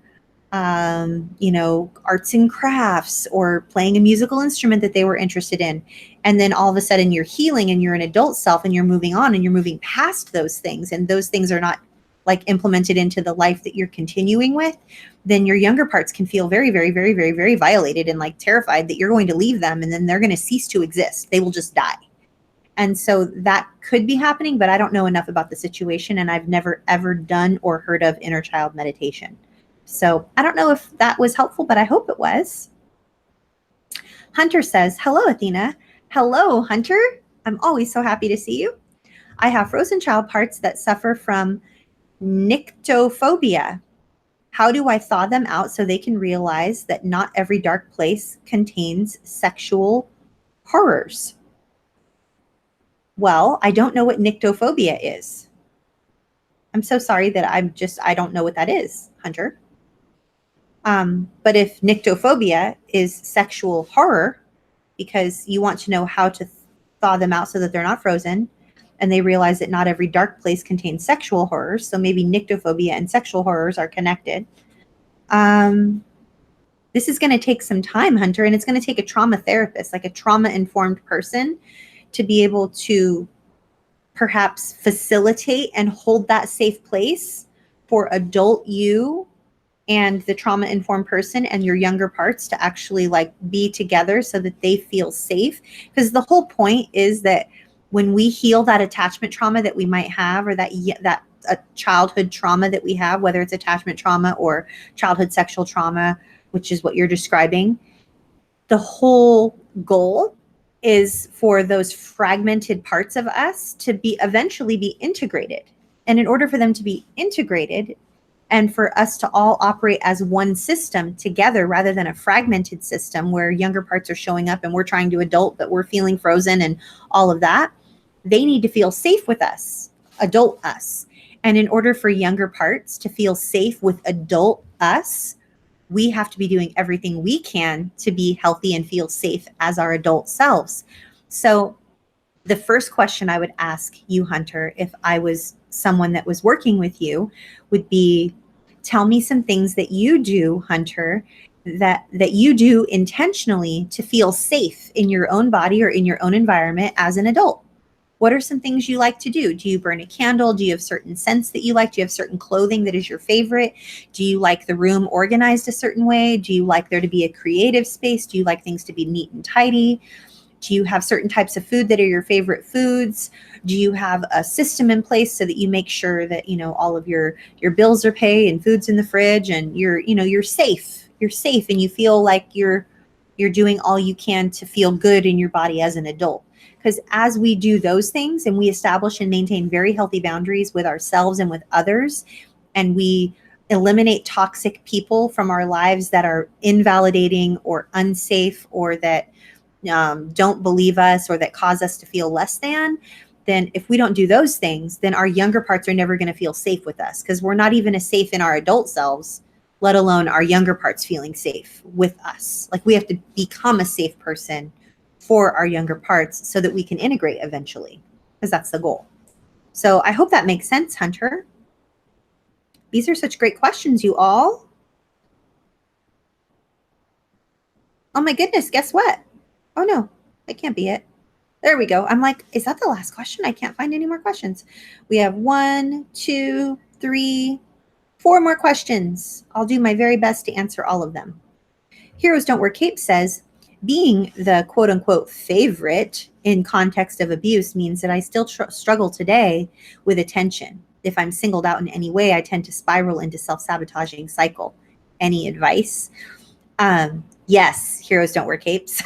arts and crafts or playing a musical instrument that they were interested in. And then all of a sudden you're healing and you're an adult self and you're moving on and you're moving past those things. And those things are not like implemented into the life that you're continuing with. Then your younger parts can feel very, very, very, very, very violated and like terrified that you're going to leave them and then they're going to cease to exist. They will just die. And so that could be happening, but I don't know enough about the situation and I've never ever done or heard of inner child meditation. So I don't know if that was helpful, but I hope it was. Hunter says, hello, Athena. Hello, Hunter. I'm always so happy to see you. I have frozen child parts that suffer from nyctophobia. How do I thaw them out so they can realize that not every dark place contains sexual horrors? Well, I don't know what nyctophobia is. I'm so sorry that I don't know what that is, Hunter. But if nyctophobia is sexual horror, because you want to know how to thaw them out so that they're not frozen, and they realize that not every dark place contains sexual horrors, so maybe nyctophobia and sexual horrors are connected. This is going to take some time, Hunter, and it's going to take a trauma therapist, like a trauma-informed person, to be able to perhaps facilitate and hold that safe place for adult you and the trauma-informed person and your younger parts to actually like be together so that they feel safe. Because the whole point is that when we heal that attachment trauma that we might have, or that childhood trauma that we have, whether it's attachment trauma or childhood sexual trauma, which is what you're describing, the whole goal is for those fragmented parts of us to be eventually be integrated. And in order for them to be integrated, and for us to all operate as one system together rather than a fragmented system where younger parts are showing up and we're trying to adult, but we're feeling frozen and all of that, they need to feel safe with us, adult us. And in order for younger parts to feel safe with adult us, we have to be doing everything we can to be healthy and feel safe as our adult selves. So the first question I would ask you, Hunter, if I was someone that was working with you, would be, tell me some things that you do, Hunter, that you do intentionally to feel safe in your own body or in your own environment as an adult. What are some things you like to do? Do you burn a candle? Do you have certain scents that you like? Do you have certain clothing that is your favorite? Do you like the room organized a certain way? Do you like there to be a creative space? Do you like things to be neat and tidy? Do you have certain types of food that are your favorite foods? Do you have a system in place so that you make sure that, all of your bills are paid and food's in the fridge and you're safe. You're safe and you feel like you're doing all you can to feel good in your body as an adult. Because as we do those things and we establish and maintain very healthy boundaries with ourselves and with others, and we eliminate toxic people from our lives that are invalidating or unsafe or that don't believe us or that cause us to feel less than, then if we don't do those things, then our younger parts are never going to feel safe with us, because we're not even as safe in our adult selves, let alone our younger parts feeling safe with us. Like we have to become a safe person for our younger parts so that we can integrate eventually, because that's the goal. So I hope that makes sense, Hunter. These are such great questions, you all. Oh my goodness, guess what? Oh no, that can't be it. There we go. I'm like, is that the last question? I can't find any more questions. We have 1, 2, 3, 4 more questions. I'll do my very best to answer all of them. Heroes Don't Wear Capes says, being the quote unquote favorite in context of abuse means that I still struggle today with attention. If I'm singled out in any way, I tend to spiral into self-sabotaging cycle. Any advice? Yes, heroes don't wear capes.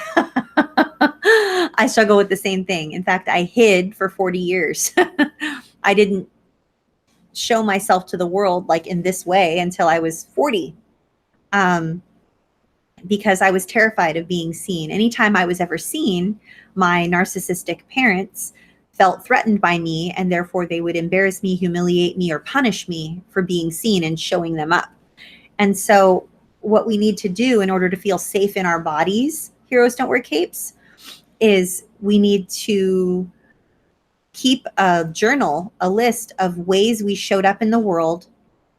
I struggle with the same thing. In fact, I hid for 40 years. I didn't show myself to the world like in this way until I was 40. Because I was terrified of being seen. Anytime I was ever seen, my narcissistic parents felt threatened by me, and therefore they would embarrass me, humiliate me, or punish me for being seen and showing them up. And so what we need to do in order to feel safe in our bodies, heroes don't wear capes, is we need to keep a journal, a list of ways we showed up in the world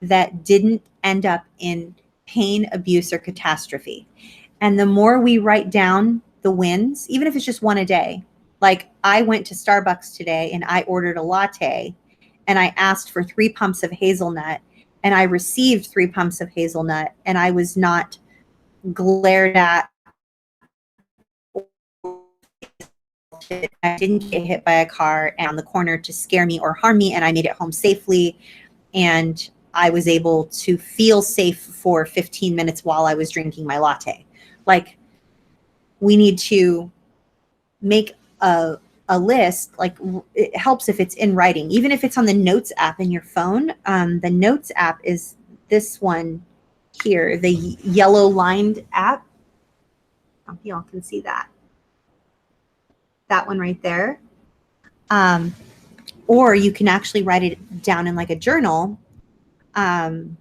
that didn't end up in pain, abuse, or catastrophe. And the more we write down the wins, even if it's just one a day, like I went to Starbucks today and I ordered a latte and I asked for 3 pumps of hazelnut and I received 3 pumps of hazelnut and I was not glared at. I didn't get hit by a car on the corner to scare me or harm me, and I made it home safely. And I was able to feel safe for 15 minutes while I was drinking my latte. Like, we need to make a list. Like, it helps if it's in writing, even if it's on the notes app in your phone. The notes app is this one here, the yellow lined app. I hope y'all can see that. That one right there. Or you can actually write it down in like a journal. And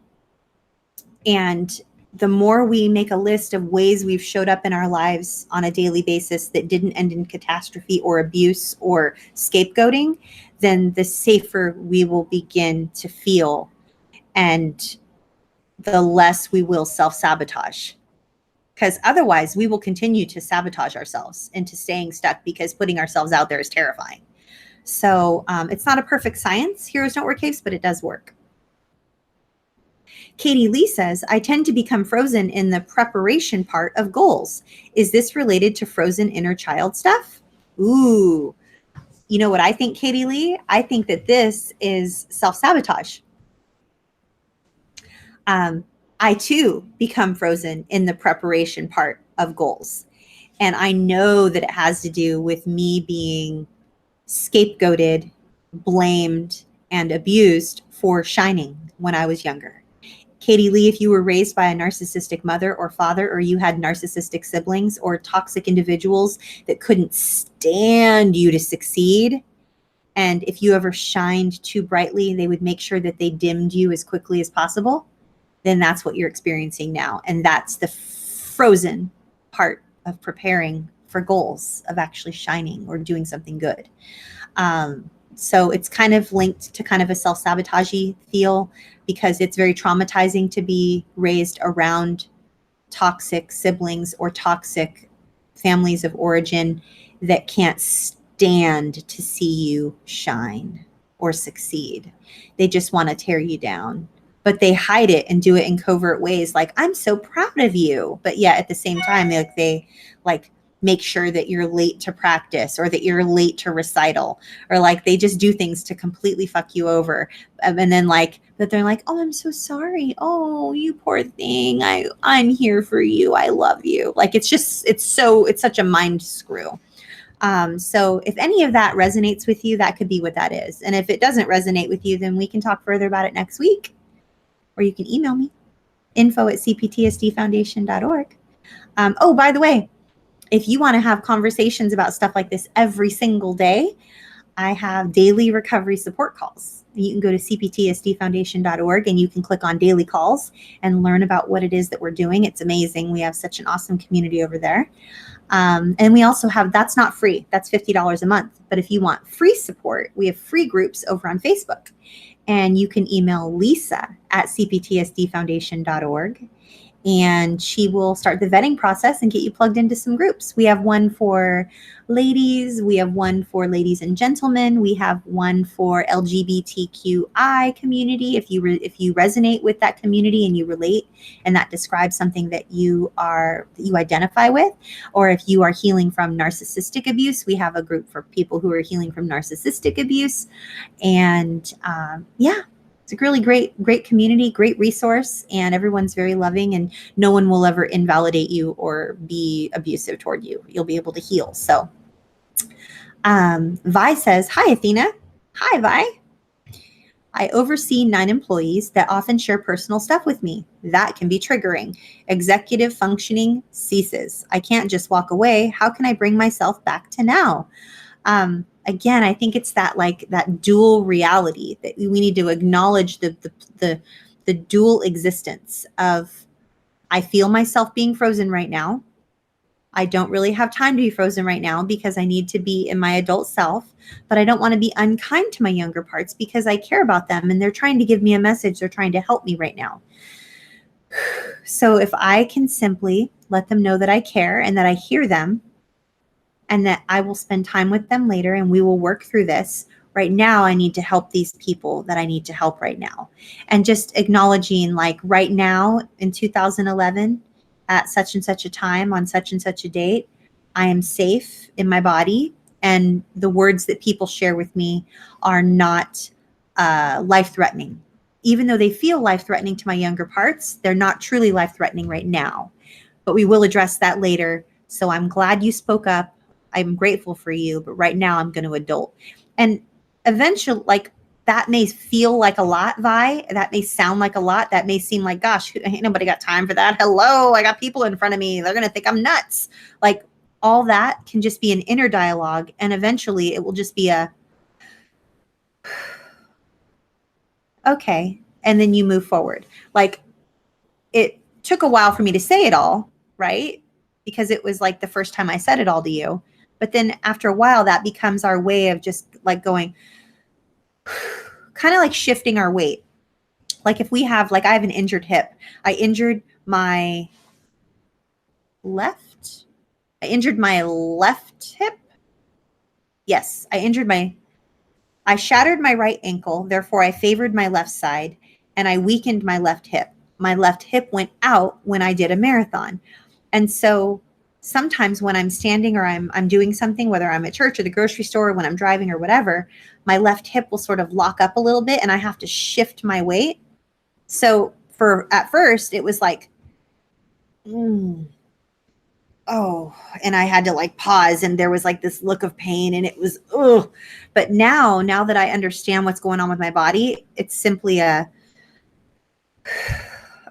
the more we make a list of ways we've showed up in our lives on a daily basis that didn't end in catastrophe or abuse or scapegoating, then the safer we will begin to feel, and the less we will self-sabotage. Because otherwise we will continue to sabotage ourselves into staying stuck, because putting ourselves out there is terrifying. So it's not a perfect science. Heroes don't wear capes, but it does work. Katie Lee says, I tend to become frozen in the preparation part of goals. Is this related to frozen inner child stuff? Ooh, you know what I think, Katie Lee? I think that this is self-sabotage. I too become frozen in the preparation part of goals. And I know that it has to do with me being scapegoated, blamed, and abused for shining when I was younger. Katie Lee, if you were raised by a narcissistic mother or father, or you had narcissistic siblings or toxic individuals that couldn't stand you to succeed, and if you ever shined too brightly, they would make sure that they dimmed you as quickly as possible, then that's what you're experiencing now. And that's the frozen part of preparing for goals, of actually shining or doing something good. So it's kind of linked to kind of a self-sabotagey feel, because it's very traumatizing to be raised around toxic siblings or toxic families of origin that can't stand to see you shine or succeed. They just want to tear you down, but they hide it and do it in covert ways. Like, I'm so proud of you. But yeah, at the same time, they make sure that you're late to practice, or that you're late to recital, or like they just do things to completely fuck you over. And then but they're like, oh, I'm so sorry. Oh, you poor thing. I'm here for you. I love you. Like, it's such a mind screw. So if any of that resonates with you, that could be what that is. And if it doesn't resonate with you, then we can talk further about it next week, or you can email me, info@cptsdfoundation.org. Oh, by the way, if you want to have conversations about stuff like this every single day, I have daily recovery support calls. You can go to cptsdfoundation.org and you can click on daily calls and learn about what it is that we're doing. It's amazing. We have such an awesome community over there. And we also have, that's not free, that's $50 a month. But if you want free support, we have free groups over on Facebook. And you can email Lisa at cptsdfoundation.org. And she will start the vetting process and get you plugged into some groups. We have one for ladies. We have one for ladies and gentlemen. We have one for LGBTQI community. If you resonate with that community and you relate, and that describes something that you identify with, or if you are healing from narcissistic abuse, we have a group for people who are healing from narcissistic abuse. And yeah. It's a really great community, great resource, and everyone's very loving, and no one will ever invalidate you or be abusive toward you. You'll be able to heal. So Vi says, hi, Athena. Hi, Vi. I oversee 9 employees that often share personal stuff with me. That can be triggering. Executive functioning ceases. I can't just walk away. How can I bring myself back to now? Again, I think it's that dual reality that we need to acknowledge the dual existence of, I feel myself being frozen right now. I don't really have time to be frozen right now because I need to be in my adult self, but I don't want to be unkind to my younger parts because I care about them and they're trying to give me a message. They're trying to help me right now. So if I can simply let them know that I care and that I hear them and that I will spend time with them later and we will work through this. Right now, I need to help these people that I need to help right now. And just acknowledging, like, right now in 2011, at such and such a time, on such and such a date, I am safe in my body. And the words that people share with me are not life threatening. Even though they feel life threatening to my younger parts, they're not truly life threatening right now. But we will address that later. So I'm glad you spoke up. I'm grateful for you, but right now I'm going to adult. And eventually, like, that may feel like a lot, Vi. That may sound like a lot. That may seem like, gosh, ain't nobody got time for that. Hello, I got people in front of me. They're going to think I'm nuts. Like, all that can just be an inner dialogue. And eventually it will just be a, okay. And then you move forward. Like, it took a while for me to say it all, right? Because it was like the first time I said it all to you. But then after a while, that becomes our way of just like going, kind of like shifting our weight. Like if we have, like, I have an injured hip. I injured my left. I injured my left hip. Yes, I shattered my right ankle. Therefore, I favored my left side and I weakened my left hip. My left hip went out when I did a marathon. And so sometimes when I'm standing or I'm doing something, whether I'm at church or the grocery store, or when I'm driving or whatever, my left hip will sort of lock up a little bit and I have to shift my weight. So at first it was like, oh, and I had to like pause and there was like this look of pain and it was, oh, but now that I understand what's going on with my body, it's simply a,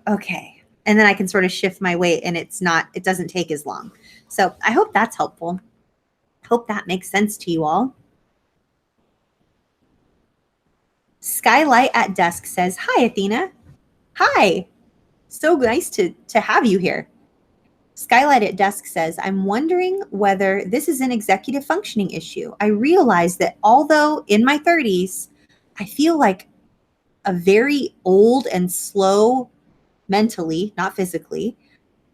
okay. And then I can sort of shift my weight and it doesn't take as long. So I hope that's helpful. Hope that makes sense to you all. Skylight at Dusk says, hi, Athena. Hi. So nice to have you here. Skylight at Dusk says, I'm wondering whether this is an executive functioning issue. I realize that although in my 30s, I feel like a very old and slow mentally, not physically,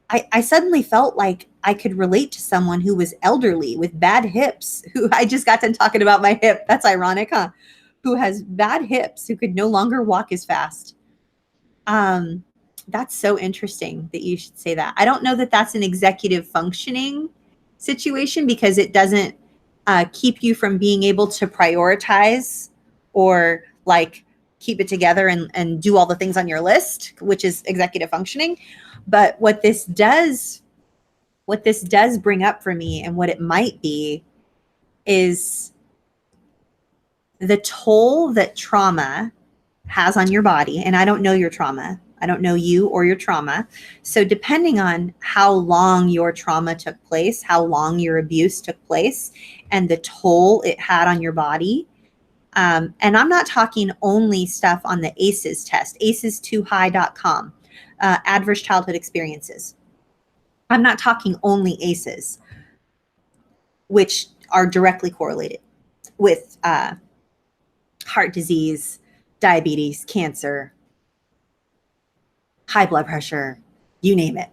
I suddenly felt like I could relate to someone who was elderly with bad hips, who I just got done talking about my hip. That's ironic, huh? Who has bad hips, who could no longer walk as fast. That's so interesting that you should say that. I don't know that that's an executive functioning situation because it doesn't keep you from being able to prioritize or like keep it together and do all the things on your list, which is executive functioning. But what this does bring up for me and what it might be is the toll that trauma has on your body. And I don't know your trauma. I don't know you or your trauma. So depending on how long your trauma took place, how long your abuse took place, and the toll it had on your body. And I'm not talking only stuff on the ACEs test, aces2high.com, adverse childhood experiences. I'm not talking only ACEs, which are directly correlated with heart disease, diabetes, cancer, high blood pressure, you name it.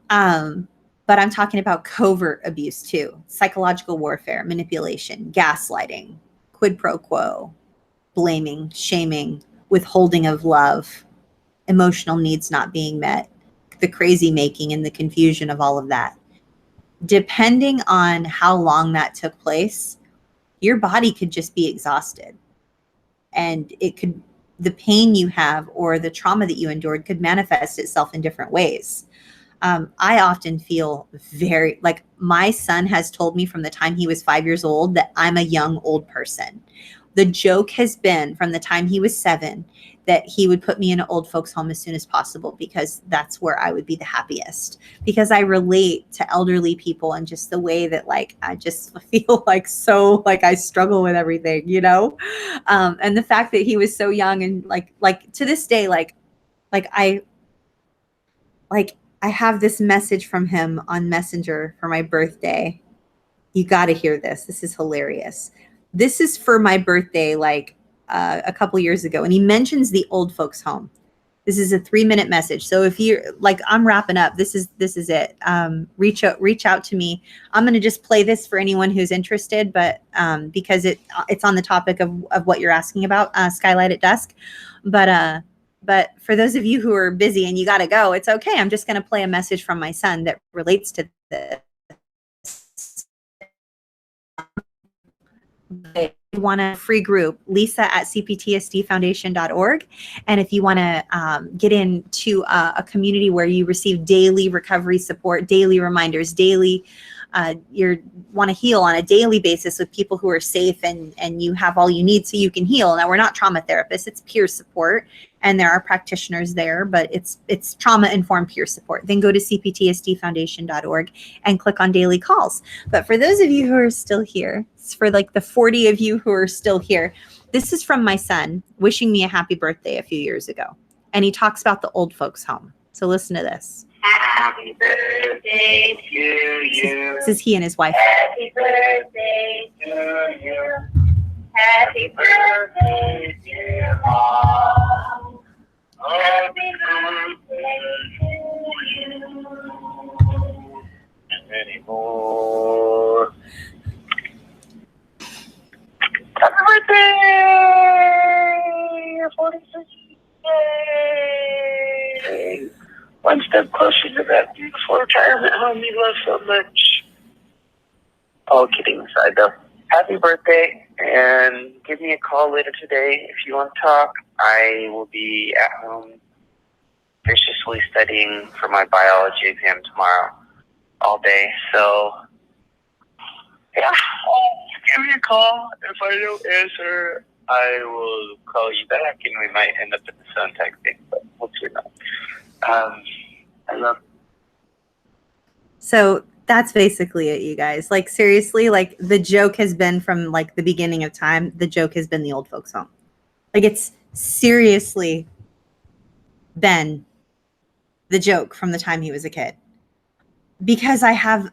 But I'm talking about covert abuse too, psychological warfare, manipulation, gaslighting, quid pro quo, blaming, shaming, withholding of love, emotional needs not being met, the crazy making and the confusion of all of that. Depending on how long that took place, your body could just be exhausted. And the pain you have or the trauma that you endured could manifest itself in different ways. I often feel very like my son has told me from the time he was 5 years old that I'm a young old person. The joke has been from the time he was 7 that he would put me in an old folks home as soon as possible because that's where I would be the happiest, because I relate to elderly people and just the way that like I just feel like so like I struggle with everything, you know. And the fact that he was so young and like to this day I have this message from him on Messenger for my birthday. You got to hear this. This is hilarious. This is for my birthday, like a couple years ago. And he mentions the old folks home. This is a 3-minute message. So if you're like, I'm wrapping up, this is it. Reach out to me. I'm going to just play this for anyone who's interested, but because it's on the topic of what you're asking about, Skylight at Dusk. But for those of you who are busy and you got to go, it's okay. I'm just going to play a message from my son that relates to this. If you want a free group, Lisa at CPTSDfoundation.org. And if you want to get into a community where you receive daily recovery support, daily reminders, daily, you want to heal on a daily basis with people who are safe and you have all you need so you can heal. Now, we're not trauma therapists, it's peer support. And there are practitioners there, but it's trauma-informed peer support. Then go to CPTSDfoundation.org and click on daily calls. But for those of you who are still here, for like the 40 of you who are still here, this is from my son wishing me a happy birthday a few years ago. And he talks about the old folks home. So listen to this. Happy birthday to you. This is he and his wife. Happy birthday to you. Happy birthday, dear Mom. Happy birthday to you. And many more. Happy birthday! Your 46th day! One step closer to that beautiful retirement home you love so much. All kidding aside, though. Happy birthday, and give me a call later today if you want to talk. I will be at home viciously studying for my biology exam tomorrow all day. So, yeah, give me a call. If I don't answer, I will call you back, and we might end up in the phone texting, but hopefully not. I love you. So that's basically it, you guys. Like, seriously, like the joke has been from like the beginning of time, the joke has been the old folks home. Like, it's seriously been the joke from the time he was a kid. Because I have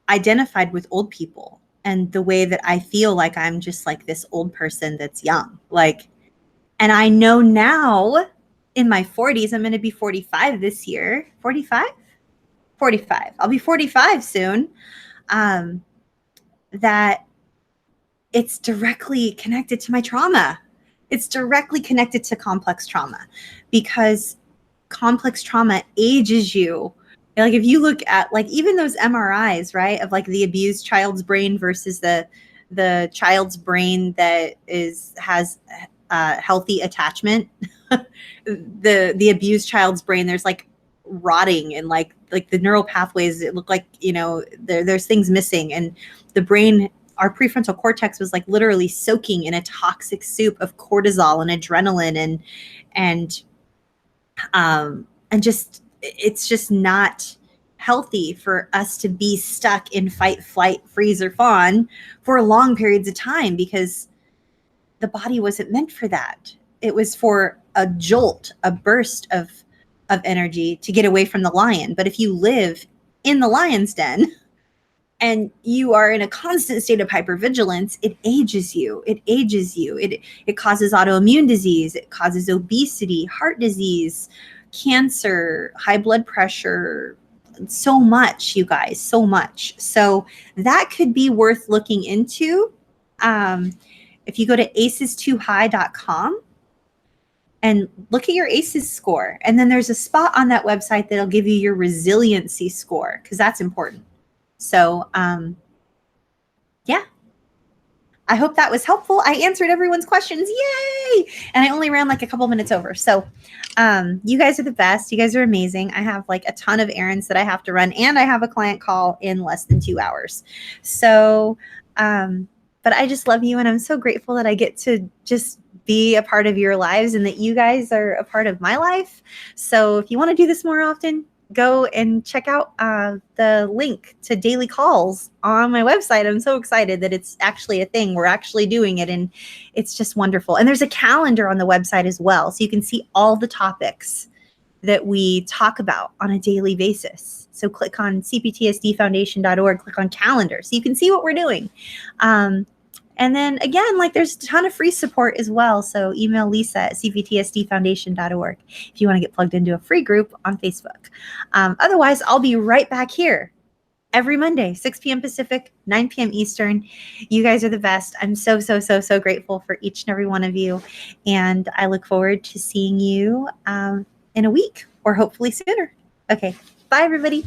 identified with old people and the way that I feel like I'm just like this old person that's young. Like, and I know now in my 40s, I'm going to be 45 this year. 45? 45. I'll be 45 soon. That it's directly connected to my trauma. It's directly connected to complex trauma, because complex trauma ages you. Like, if you look at like even those MRIs, right, of like the abused child's brain versus the child's brain that has healthy attachment, the abused child's brain, there's like rotting and like the neural pathways, it looked like, you know, there's things missing, and the brain, our prefrontal cortex was like literally soaking in a toxic soup of cortisol and adrenaline and just, it's just not healthy for us to be stuck in fight, flight, freeze, or fawn for long periods of time, because the body wasn't meant for that. It was for a jolt, a burst of energy to get away from the lion. But if you live in the lion's den and you are in a constant state of hypervigilance, it ages you. It ages you. It causes autoimmune disease. It causes obesity, heart disease, cancer, high blood pressure, so much, you guys, so much. So that could be worth looking into. If you go to acestoohigh.com and look at your ACEs score, and then there's a spot on that website that'll give you your resiliency score, because that's important. So, yeah, I hope that was helpful. I answered everyone's questions. Yay! And I only ran like a couple minutes over. So, you guys are the best. You guys are amazing. I have like a ton of errands that I have to run, and I have a client call in less than 2 hours. So, but I just love you, and I'm so grateful that I get to just be a part of your lives and that you guys are a part of my life. So if you want to do this more often, go and check out the link to daily calls on my website. I'm so excited that it's actually a thing. We're actually doing it, and it's just wonderful. And there's a calendar on the website as well, so you can see all the topics that we talk about on a daily basis. So click on cptsdfoundation.org, click on calendar, so you can see what we're doing. And then again, like there's a ton of free support as well. So email Lisa at cptsdfoundation.org if you want to get plugged into a free group on Facebook. Otherwise, I'll be right back here every Monday, 6 p.m. Pacific, 9 p.m. Eastern. You guys are the best. I'm so grateful for each and every one of you. And I look forward to seeing you in a week or hopefully sooner. Okay. Bye, everybody.